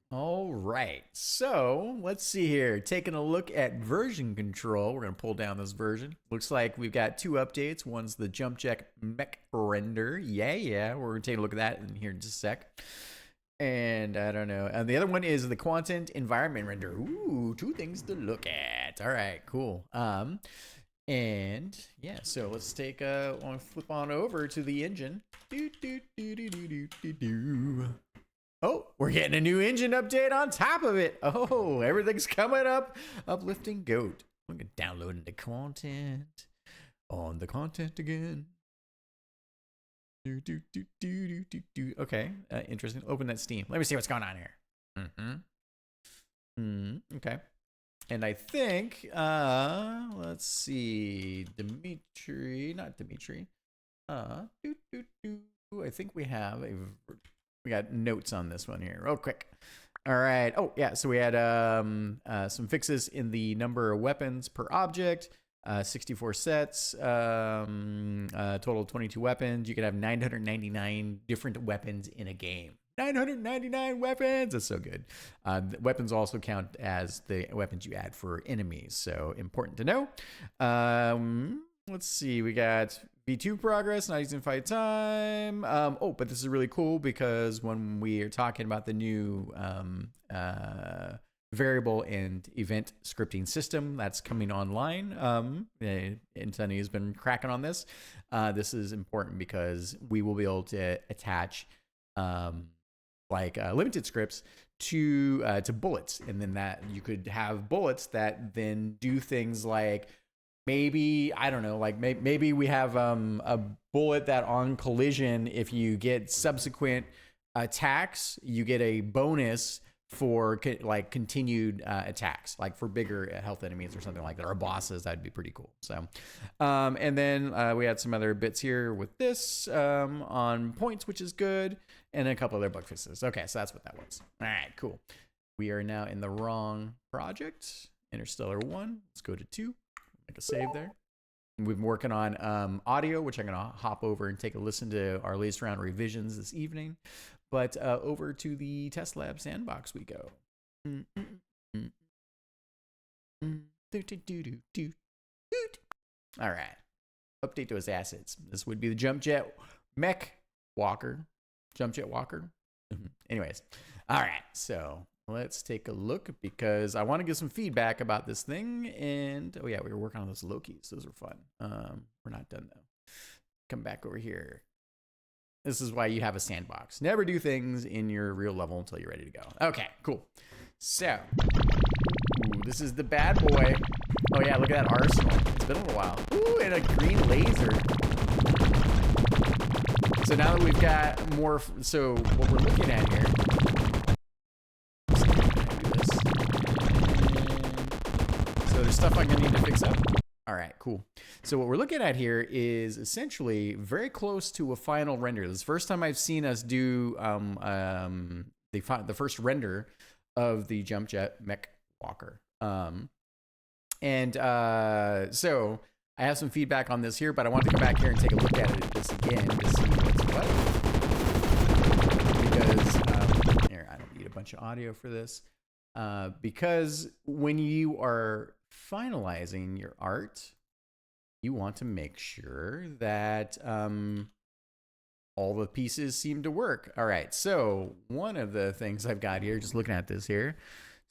All right, so let's see here. Taking a look at version control, we're gonna pull down this version. Looks like we've got two updates. One's the jump check mech render. Yeah, we're gonna take a look at that in here in just a sec. And I don't know. And the other one is the content environment render. Ooh, two things to look at. All right, cool. And yeah, so let's take flip on over to the engine. Oh, we're getting a new engine update on top of it. Oh, everything's coming up. Uplifting goat. We're gonna download the content on the content again. Okay, interesting. Open that Steam. Let me see what's going on here. Okay. And I think, let's see, not Dimitri. I think we got notes on this one here, real quick. All right. Oh yeah. So we had some fixes in the number of weapons per object. 64 sets, total of 22 weapons. You could have 999 different weapons in a game. 999 weapons. That's so good. Weapons also count as the weapons you add for enemies. So important to know. Let's see. We got V2 progress, not using fight time. But this is really cool because when we are talking about the new variable and event scripting system that's coming online, and Sunny has been cracking on this. This is important because we will be able to attach limited scripts to bullets, and then that you could have bullets that then do things like maybe maybe we have a bullet that on collision, if you get subsequent attacks, you get a bonus for continued attacks, like for bigger health enemies or something like that, or bosses. That'd be pretty cool. So and then we had some other bits here with this on points, which is good, and a couple other bug fixes. Okay, so that's what that was. All right, cool. We are now in the wrong project. Interstellar 1. Let's go to 2. Make a save there. We've been working on audio, which I'm going to hop over and take a listen to our latest round of revisions this evening. But over to the test lab sandbox we go. All right. Update those assets. This would be the Jump Jet Mech Walker. Jump Jet Walker. Anyways. All right. So let's take a look because I want to get some feedback about this thing. And oh yeah, we were working on those Lokis. Those were fun. We're not done though. Come back over here. This is why you have a sandbox. Never do things in your real level until you're ready to go. Okay, cool. So, this is the bad boy. Oh yeah, look at that arsenal. It's been a little while. Ooh, and a green laser. So now that we've got more, so what we're looking at here. So there's stuff I'm gonna need to fix up. All right, cool. So what we're looking at here is essentially very close to a final render. This is the first time I've seen us do the first render of the Jump Jet Mech Walker. So I have some feedback on this here, but I want to come back here and take a look at it just again to see what's what. Because here, I don't need a bunch of audio for this. Because when you are finalizing your art, you want to make sure that all the pieces seem to work. All right, so one of the things I've got here, just looking at this here,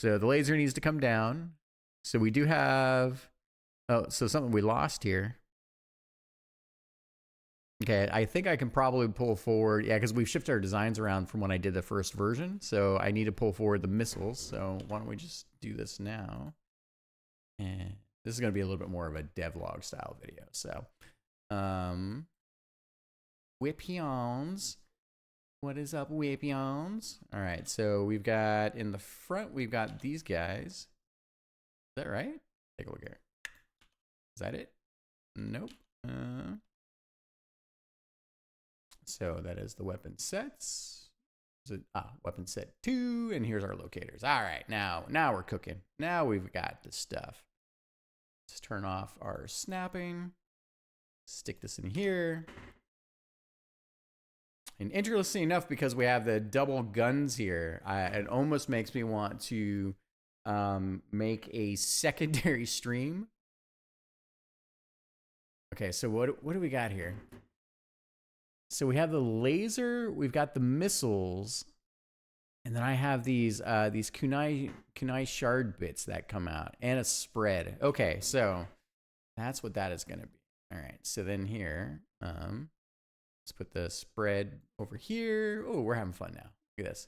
so the laser needs to come down. So we do have, so something we lost here. Okay, I think I can probably pull forward, yeah, because we've shifted our designs around from when I did the first version. So I need to pull forward the missiles. So why don't we just do this now? And this is going to be a little bit more of a devlog style video. So, Whipions. What is up, Whipions? All right, so we've got in the front, we've got these guys. Is that right? Take a look here. Is that it? Nope. So that is the weapon sets. Weapon set 2, and here's our locators. All right, now we're cooking. Now we've got the stuff. Let's turn off our snapping. Stick this in here. And interesting enough, because we have the double guns here, it almost makes me want to make a secondary stream. Okay, so what do we got here? So we have the laser, we've got the missiles, and then I have these kunai shard bits that come out, and a spread. Okay, so that's what that is going to be. All right, so then here, let's put the spread over here. Oh, we're having fun now. Look at this.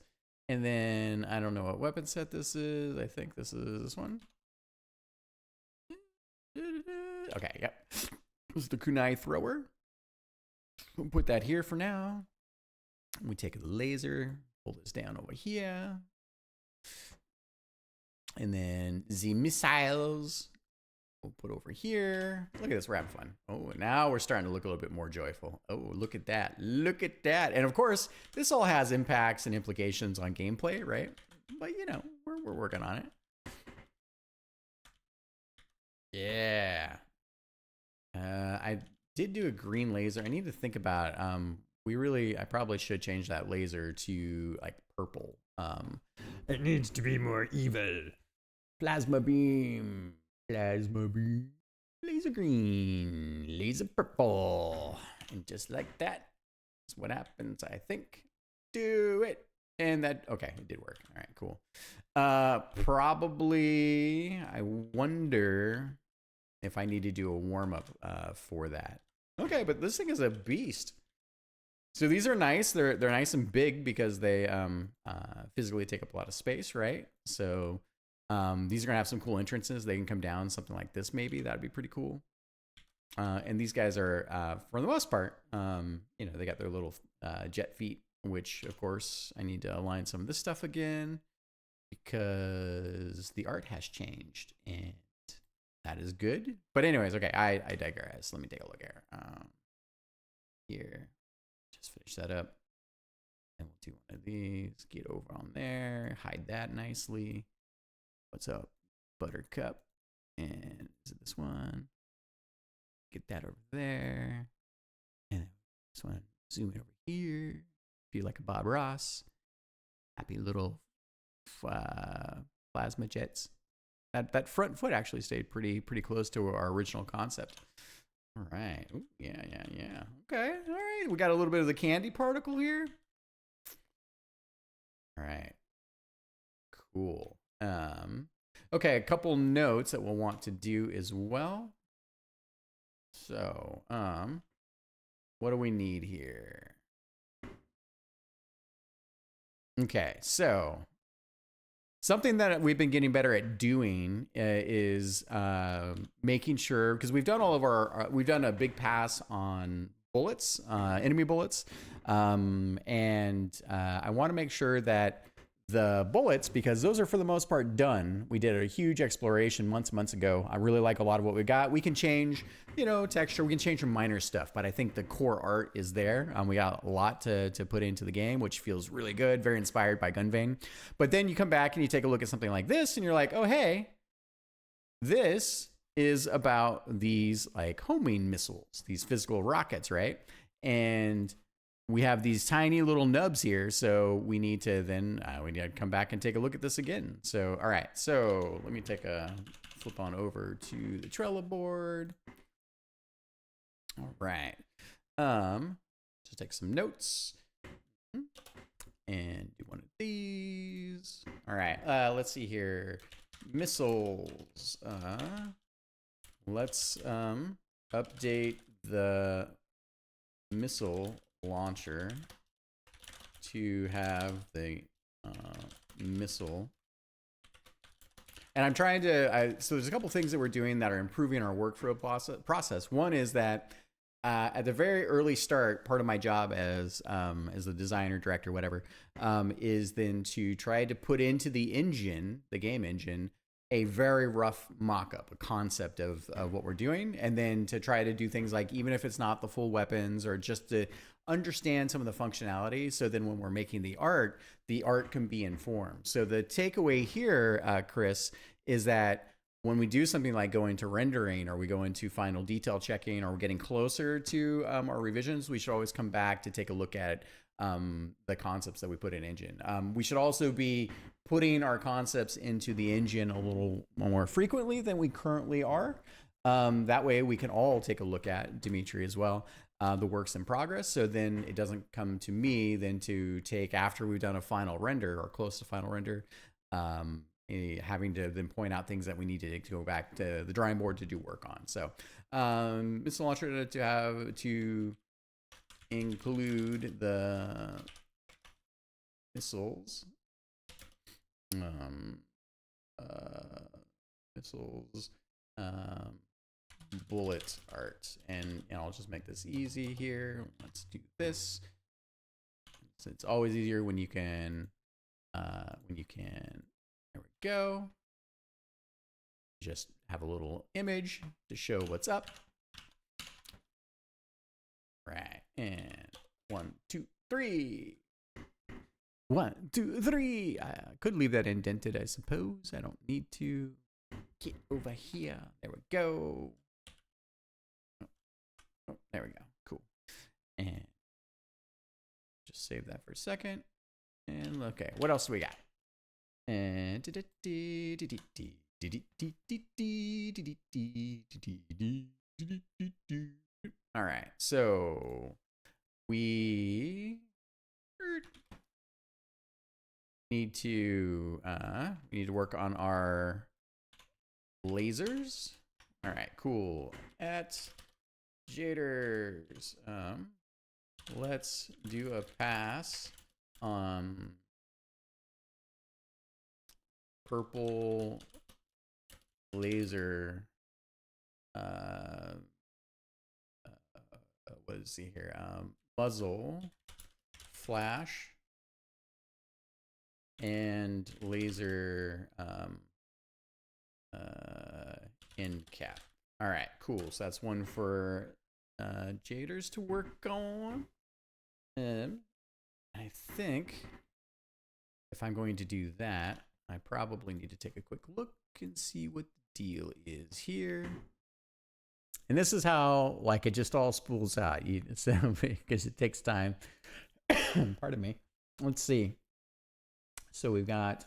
And then I don't know what weapon set this is. I think this is this one. Okay, yep. This is the kunai thrower. We'll put that here for now. We take the laser, pull this down over here. And then the missiles we'll put over here. Look at this, we're having fun. Oh, now we're starting to look a little bit more joyful. Oh, look at that. Look at that. And of course, this all has impacts and implications on gameplay, right? But you know, we're working on it. Yeah. I did do a green laser. I need to think about I probably should change that laser to like purple. It needs to be more evil. Plasma beam, laser green, laser purple, and just like that is what happens. I think. Do it, and that okay, it did work. All right, cool. Probably. I wonder if I need to do a warm up for that. Okay, but this thing is a beast. So these are nice. They're nice and big because they physically take up a lot of space, right? So these are gonna have some cool entrances. They can come down something like this, maybe. That'd be pretty cool. And these guys are, for the most part, you know, they got their little jet feet, which of course I need to align some of this stuff again because the art has changed and that is good. But anyways, okay, I digress. Let me take a look here. Here, just finish that up. And we'll do one of these. Get over on there. Hide that nicely. What's up, Buttercup? And is it this one? Get that over there. And this one, zoom in over here. Feel like a Bob Ross. Happy little plasma jets. That front foot actually stayed pretty close to our original concept. All right. Ooh, yeah. Okay. All right. We got a little bit of the candy particle here. All right. Cool. Okay, a couple notes that we'll want to do as well. So, what do we need here? Okay, so something that we've been getting better at doing is making sure, because we've done all of we've done a big pass on bullets, enemy bullets, and I want to make sure that the bullets, because those are for the most part done. We did a huge exploration months ago. I really like a lot of what we got. We can change, you know, texture. We can change some minor stuff, but I think the core art is there. We got a lot to put into the game, which feels really good. Very inspired by Gunvein. But then you come back and you take a look at something like this, and you're like, oh hey, this is about these like homing missiles, these physical rockets, right? And we have these tiny little nubs here, so we need to then we need to come back and take a look at this again. So, all right, so let me take a flip on over to the Trello board. All right, just take some notes and do one of these. All right, let's see here, missiles. Let's update the missile launcher to have the missile, and I'm trying to so there's a couple things that we're doing that are improving our workflow process. One is that at the very early start, part of my job as a designer, director, whatever, is then to try to put into the engine, the game engine, a very rough mock-up, a concept of what we're doing, and then to try to do things like, even if it's not the full weapons, or just to understand some of the functionality, so then when we're making the art can be informed. So the takeaway here, Chris, is that when we do something like go into rendering, or we go into final detail checking, or we're getting closer to our revisions, we should always come back to take a look at the concepts that we put in engine. We should also be putting our concepts into the engine a little more frequently than we currently are. That way we can all take a look at, Dimitri as well, the works in progress. So then it doesn't come to me then to take after we've done a final render or close to final render, having to then point out things that we need to go back to the drawing board to do work on. So missile launcher to have to include the missiles, bullet art, and I'll just make this easy here. Let's do this. So it's always easier when you can there we go, just have a little image to show what's up. Right, and 1 2 3, 1 2 3. I could leave that indented, I suppose. I don't need to. Get over here. There we go. Oh, there we go. Cool. And just save that for a second. And okay, what else do we got? And all right, so we need to work on our lasers. All right, cool. At Jaders, let's do a pass on purple laser. What is he here? Muzzle, flash, and laser end cap. All right, cool. So that's one for Jaders to work on. I think if I'm going to do that, I probably need to take a quick look and see what the deal is here. And this is how, like, it just all spools out, because it takes time. Pardon me. Let's see. So we've got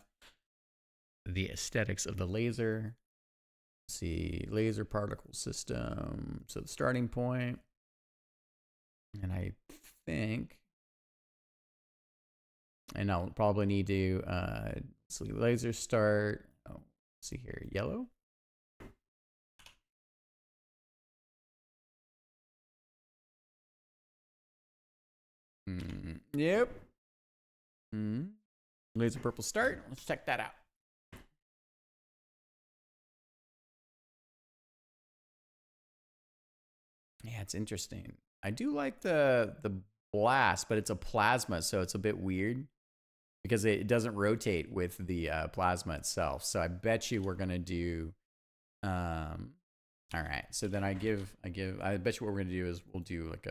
the aesthetics of the laser. Let's see, laser particle system. So the starting point. And I think, and I'll probably need to see laser start. Oh, let's see here, yellow. Yep. Laser purple start. Let's check that out. Yeah, it's interesting. I do like the blast, but it's a plasma, so it's a bit weird because it doesn't rotate with the plasma itself. So I bet you we're gonna do. All right. So then I bet you what we're gonna do is we'll do like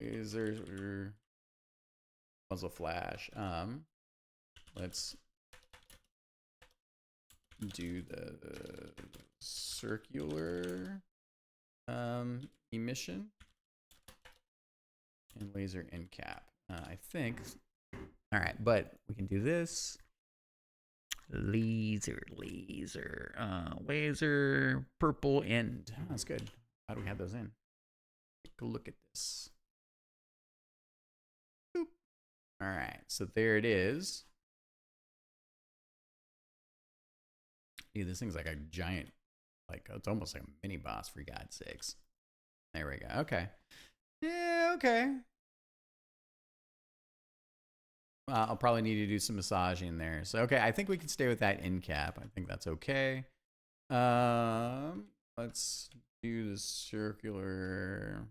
laser muzzle flash. Let's do the circular emission and laser end cap. I think. All right, but we can do this. Laser purple end. Oh, that's good. How do we have those in? Take a look at this. Boop. All right, so there it is. Dude, this thing's like a giant, like it's almost like a mini boss, for God's sakes. There we go. Okay. Yeah, okay. I'll probably need to do some massaging there. So, okay, I think we can stay with that end cap. I think that's okay. Let's do the circular.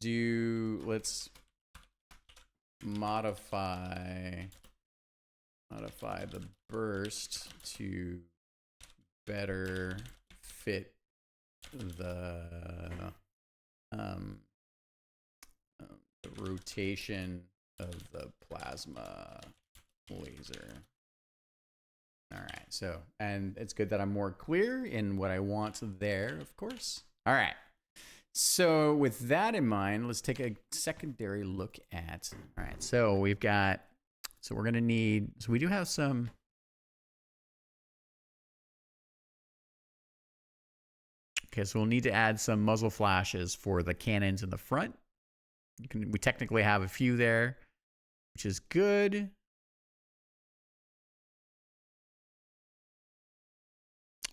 Let's modify the burst to better fit the rotation of the plasma laser. All right, so, and it's good that I'm more clear in what I want there, of course. All right, So with that in mind, let's take a secondary look at, all right, so we've got, so we're going to need, so we do have some, okay, so we'll need to add some muzzle flashes for the cannons in the front. We technically have a few there, which is good.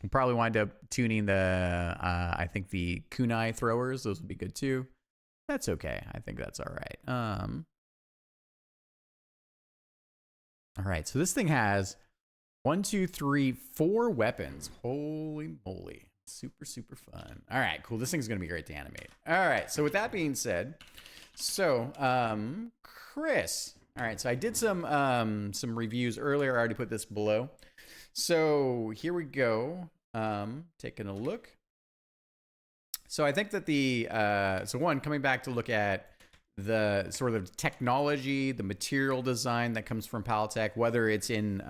We'll probably wind up tuning the, I think the kunai throwers. Those would be good too. That's okay. I think that's all right. All right. So this thing has 1, 2, 3, 4 weapons. Holy moly. Super, super fun. All right, cool. This thing's going to be great to animate. All right. So with that being said, so Chris. All right. So I did some reviews earlier. I already put this below. So here we go. Taking a look. So I think that the so one, coming back to look at the sort of technology, the material design that comes from Palatech, whether it's in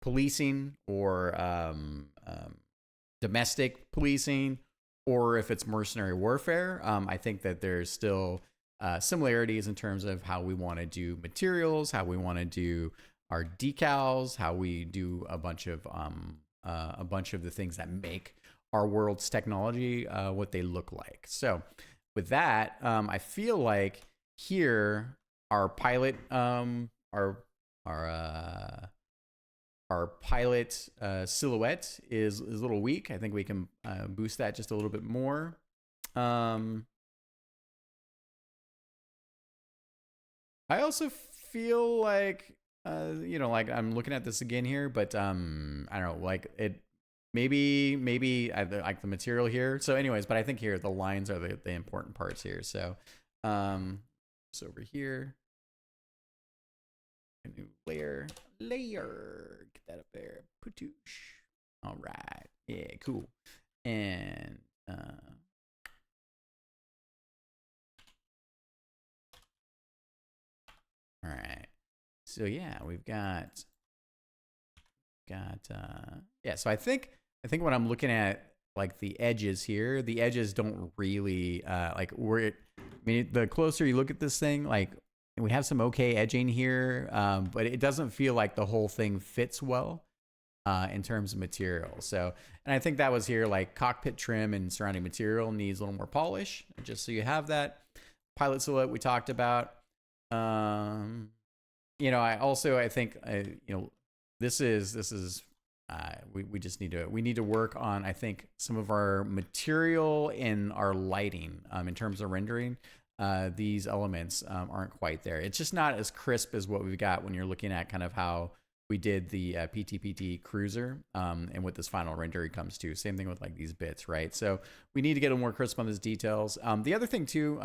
policing or domestic policing, or if it's mercenary warfare. I think that there's still similarities in terms of how we want to do materials, how we want to do our decals, how we do a bunch of the things that make our world's technology what they look like. So with that, I feel like here our pilot our pilot silhouette is a little weak. I think we can boost that just a little bit more. I also feel like, like I'm looking at this again here, but I don't know, like it, maybe I like the material here. So anyways, but I think here the lines are the important parts here. So, so over here, a new layer, get that up there, putoosh. All right, yeah, cool. And all right. So yeah, we've got yeah. So I think when I'm looking at like the edges here, the edges don't really like I mean, the closer you look at this thing, like we have some okay edging here, but it doesn't feel like the whole thing fits well in terms of material. So, and I think that was here, like cockpit trim and surrounding material needs a little more polish, just so you have that. Pilot silhouette we talked about. I think this is we just need to work on, I think, some of our material and our lighting in terms of rendering. These elements aren't quite there. It's just not as crisp as what we've got when you're looking at kind of how we did the PTPT cruiser and what this final rendering comes to. Same thing with like these bits, right? So we need to get a more crisp on these details. The other thing too,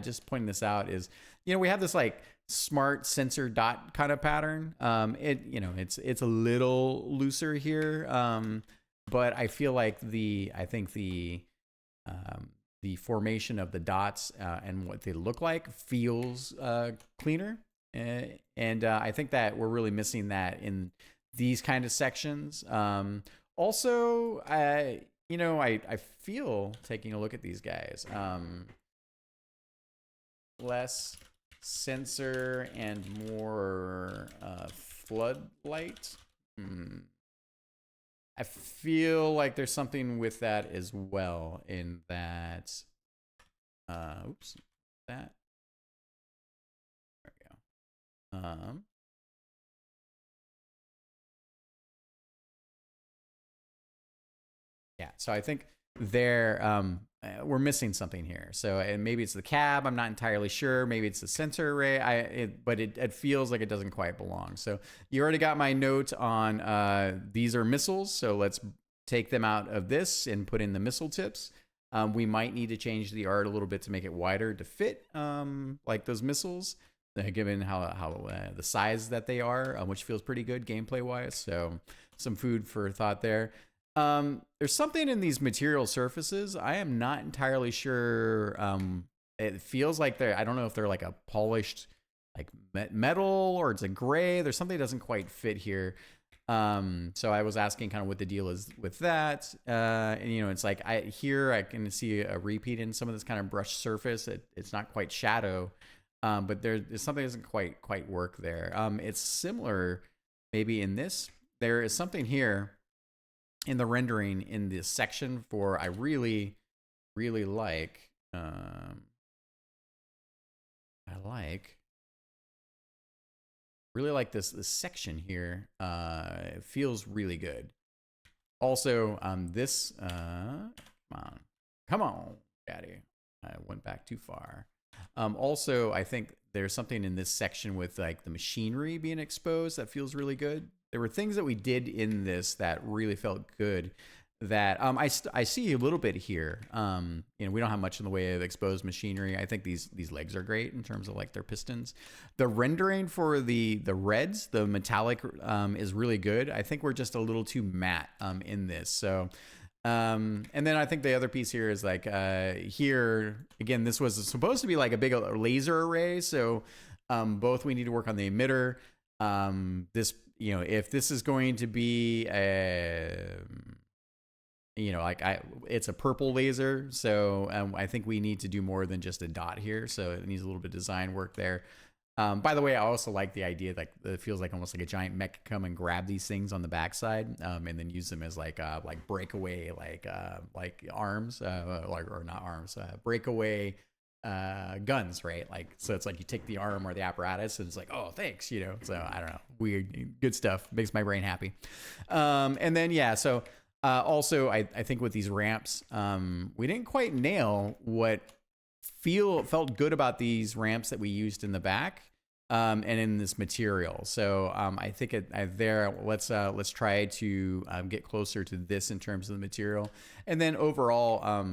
just pointing this out is, we have this like smart sensor dot kind of pattern. It's a little looser here, but I feel like the formation of the dots and what they look like feels cleaner. And I think that we're really missing that in these kind of sections. Also, I feel, taking a look at these guys, less sensor and more floodlight. I feel like there's something with that as well, in that oops, that there we go. Yeah, so I think we're missing something here. So, and maybe it's the cab, I'm not entirely sure. Maybe it's the sensor array. But it feels like it doesn't quite belong. So you already got my note on these are missiles. So let's take them out of this and put in the missile tips. We might need to change the art a little bit to make it wider to fit like those missiles, given how the size that they are, which feels pretty good gameplay wise. So some food for thought there. There's something in these material surfaces. I am not entirely sure. It feels like I don't know if they're like a polished like metal or it's a gray. There's something that doesn't quite fit here. So I was asking kind of what the deal is with that. And you know, it's like I can see a repeat in some of this kind of brush surface. It's not quite shadow, but there's something that doesn't quite work there. It's similar maybe in this. There is something here in the rendering in this section for I really like. Really like this section here. It feels really good. Also, this come on, daddy. I went back too far. Also, I think there's something in this section with like the machinery being exposed that feels really good. There were things that we did in this that really felt good. That I see a little bit here. You know, we don't have much in the way of exposed machinery. I think these legs are great in terms of like their pistons. The rendering for the reds, the metallic, is really good. I think we're just a little too matte in this. So, and then I think the other piece here is like here again. This was supposed to be like a big laser array. So both we need to work on the emitter. This, you know, if this is going to be a you know, like it's a purple laser, so I think we need to do more than just a dot here. So it needs a little bit of design work there. By the way, I also like the idea that it feels like almost like a giant mech come and grab these things on the backside, and then use them as like breakaway like arms, or not arms, breakaway guns, right? Like, so it's like you take the arm or the apparatus and it's like, oh, thanks, you know. So I don't know, weird, good stuff, makes my brain happy. And then yeah, so. Also, I think with these ramps, we didn't quite nail what felt good about these ramps that we used in the back, and in this material. So I think let's try to get closer to this in terms of the material, and then overall,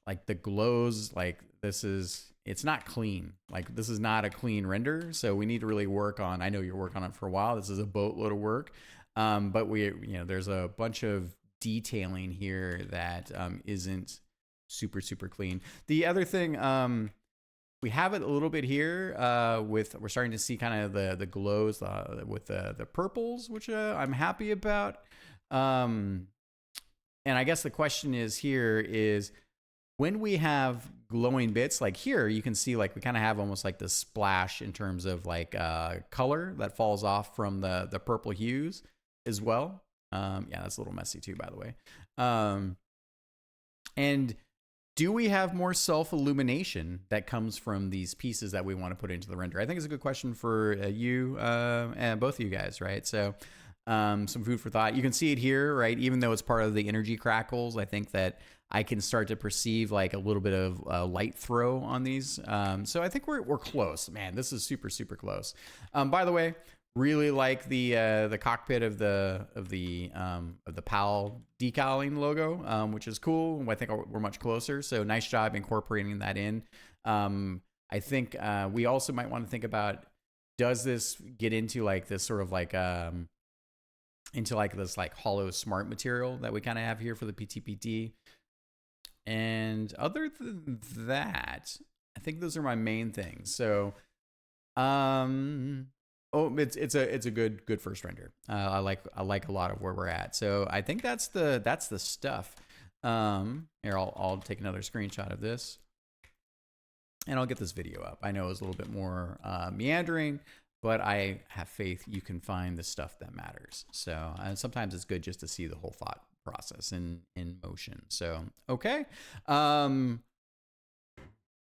like the glows, like it's not clean. Like this is not a clean render, so we need to really work on. I know you're working on it for a while. This is a boatload of work, but there's a bunch of detailing here that isn't super clean. The other thing, we have it a little bit here we're starting to see kind of the glows with the purples, which I'm happy about. And I guess the question is when we have glowing bits like here, you can see like we kind of have almost like this splash in terms of like color that falls off from the purple hues as well. Yeah, that's a little messy too, by the way. And do we have more self-illumination that comes from these pieces that we want to put into the render? I think it's a good question for you and both of you guys, right? So some food for thought. You can see it here, right? Even though it's part of the energy crackles, I think that I can start to perceive like a little bit of light throw on these. So I think we're close. Man, this is super close. By the way, really like the cockpit of the PAL decaling logo, which is cool. I think we're much closer. So nice job incorporating that in. I think we also might want to think about, does this get into like this sort of like into like this like hollow smart material that we kind of have here for the PTPT. And other than that, I think those are my main things. So it's a good first render. I like a lot of where we're at. So I think that's the stuff. Here I'll take another screenshot of this, and I'll get this video up. I know it's a little bit more meandering, but I have faith you can find the stuff that matters. So sometimes it's good just to see the whole thought process in motion. So okay.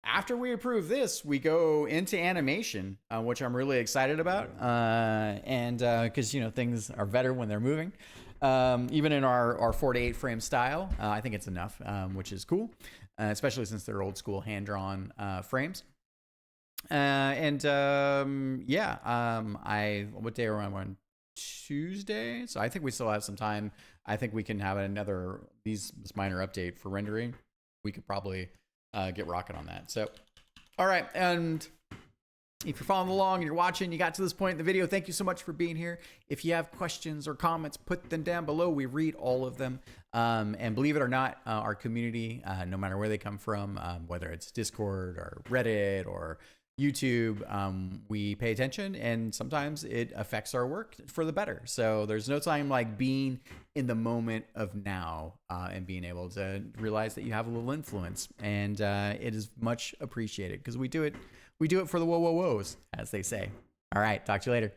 After we approve this, we go into animation, which I'm really excited about, and because things are better when they're moving. Even in our 4 to 8 frame style, I think it's enough, which is cool, especially since they're old school hand drawn frames. What day are we on? Tuesday, so I think we still have some time. I think we can have this minor update for rendering. We could probably get rocking on that. So, all right. And if you're following along and you're watching, you got to this point in the video, thank you so much for being here. If you have questions or comments, put them down below. We read all of them. And believe it or not, our community, no matter where they come from, whether it's Discord or Reddit or YouTube, we pay attention, and sometimes it affects our work for the better. So there's no time like being in the moment of now and being able to realize that you have a little influence, and it is much appreciated because we do it for the whoa whoa whoas, as they say. All right, talk to you later.